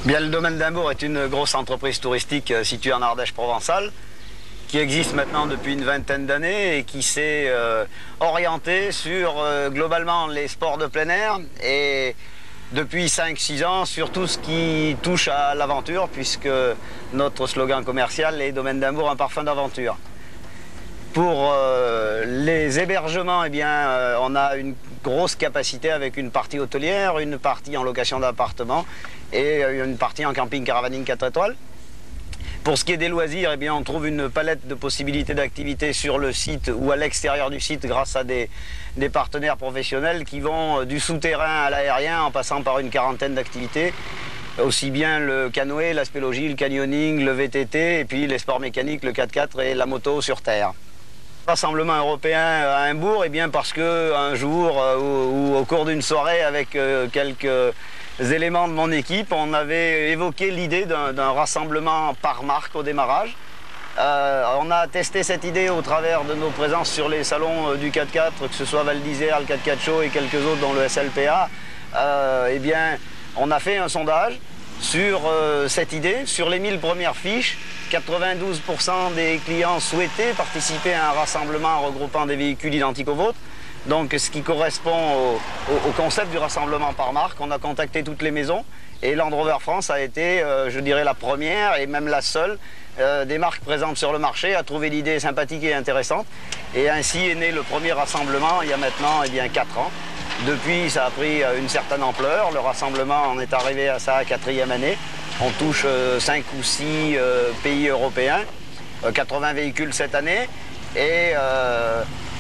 Bien, le domaine d'Imbourg est une grosse entreprise touristique située en Ardèche provençale, qui existe maintenant depuis une vingtaine d'années et qui s'est orientée sur globalement les sports de plein air et depuis 5-6 ans sur tout ce qui touche à l'aventure, puisque notre slogan commercial est Domaine d'Imbourg, un parfum d'aventure. Pour les hébergements, eh bien, on a une grosse capacité avec une partie hôtelière, une partie en location d'appartements et une partie en camping caravaning 4 étoiles. Pour ce qui est des loisirs, eh bien, on trouve une palette de possibilités d'activités sur le site ou à l'extérieur du site grâce à des partenaires professionnels qui vont du souterrain à l'aérien en passant par une quarantaine d'activités. Aussi bien le canoë, la spélogie, le canyoning, le VTT et puis les sports mécaniques, le 4x4 et la moto sur terre. Rassemblement européen à Imbourg, eh bien parce qu'un jour ou au cours d'une soirée avec quelques éléments de mon équipe, on avait évoqué l'idée d'un rassemblement par marque au démarrage. On a testé cette idée au travers de nos présences sur les salons du 4x4, que ce soit Val d'Isère, le 4x4 Show et quelques autres dont le SLPA. Eh bien, on a fait un sondage sur cette idée. Sur les 1000 premières fiches, 92% des clients souhaitaient participer à un rassemblement regroupant des véhicules identiques aux vôtres. Donc ce qui correspond au concept du rassemblement par marque. On a contacté toutes les maisons et Land Rover France a été, je dirais, la première et même la seule des marques présentes sur le marché à trouver l'idée sympathique et intéressante. Et ainsi est né le premier rassemblement il y a maintenant 4 ans. Depuis, ça a pris une certaine ampleur. Le rassemblement en est arrivé à sa 4e année. On touche 5 ou 6 pays européens, 80 véhicules cette année. Et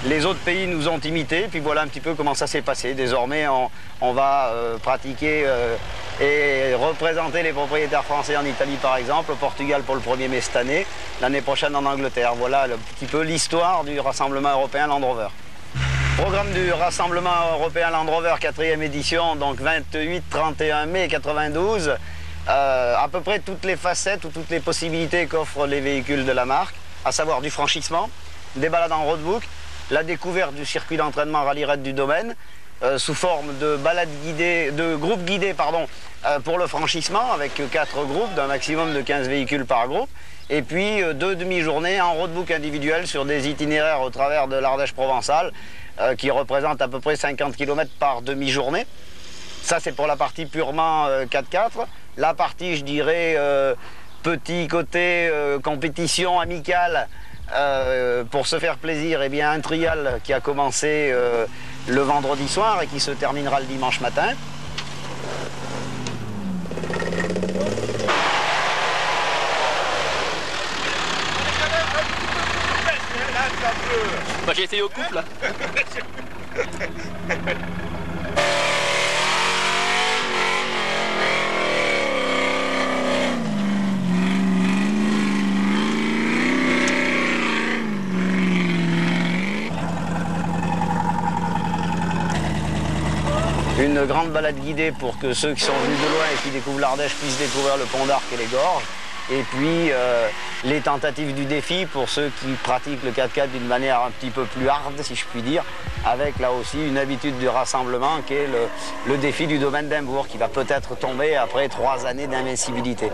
les autres pays nous ont imités. Puis voilà un petit peu comment ça s'est passé. Désormais, on va pratiquer et représenter les propriétaires français en Italie, par exemple, au Portugal pour le 1er mai cette année, l'année prochaine en Angleterre. Voilà un petit peu l'histoire du rassemblement européen Land Rover. Programme du rassemblement européen Land Rover 4e édition, donc 28-31 mai 92. À peu près toutes les facettes ou toutes les possibilités qu'offrent les véhicules de la marque, à savoir du franchissement, des balades en roadbook, la découverte du circuit d'entraînement rallye raid du domaine, sous forme de balades guidées, de groupes guidés pour le franchissement, avec 4 groupes d'un maximum de 15 véhicules par groupe, et puis 2 demi-journées en roadbook individuel sur des itinéraires au travers de l'Ardèche provençale, qui représentent à peu près 50 km par demi-journée. Ça, c'est pour la partie purement 4x4. La partie, je dirais, petit côté compétition amicale, pour se faire plaisir, eh bien, un trial qui a commencé le vendredi soir et qui se terminera le dimanche matin. Bah, j'ai essayé au couple là. Une grande balade guidée pour que ceux qui sont venus de loin et qui découvrent l'Ardèche puissent découvrir le pont d'Arc et les gorges. Et puis les tentatives du défi pour ceux qui pratiquent le 4x4 d'une manière un petit peu plus hard, si je puis dire, avec là aussi une habitude du rassemblement qui est le défi du domaine d'Imbourg, qui va peut-être tomber après 3 années d'invincibilité.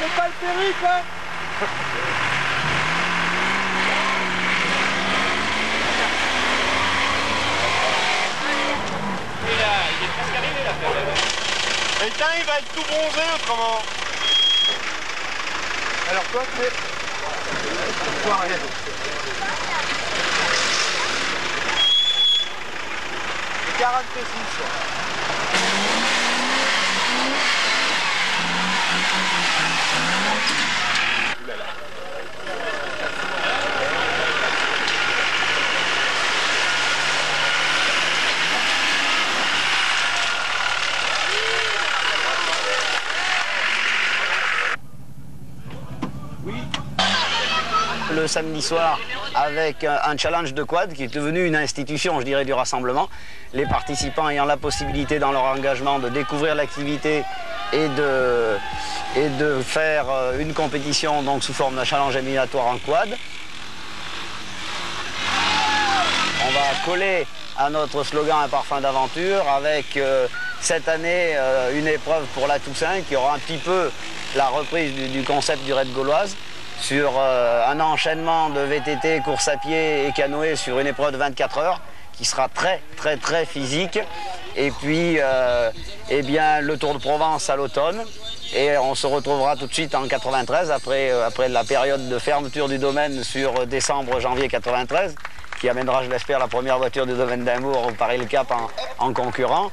C'est pas le périple, hein. Il est presque arrivé là. Et tiens, il va être tout bronzé autrement. Alors toi, c'est... Poirier. 46. Le samedi soir avec un challenge de quad qui est devenu une institution, je dirais, du rassemblement. Les participants ayant la possibilité dans leur engagement de découvrir l'activité et de faire une compétition donc sous forme d'un challenge éliminatoire en quad. On va coller à notre slogan Un parfum d'aventure avec cette année une épreuve pour la Toussaint qui aura un petit peu la reprise du concept du raid gauloise sur un enchaînement de VTT, course à pied et canoë sur une épreuve de 24 heures qui sera très physique. Et puis eh bien, le Tour de Provence à l'automne. Et on se retrouvera tout de suite en 93 après la période de fermeture du domaine sur décembre-janvier 93 qui amènera, je l'espère, la première voiture du domaine d'Amour au Paris-le-Cap en concurrent.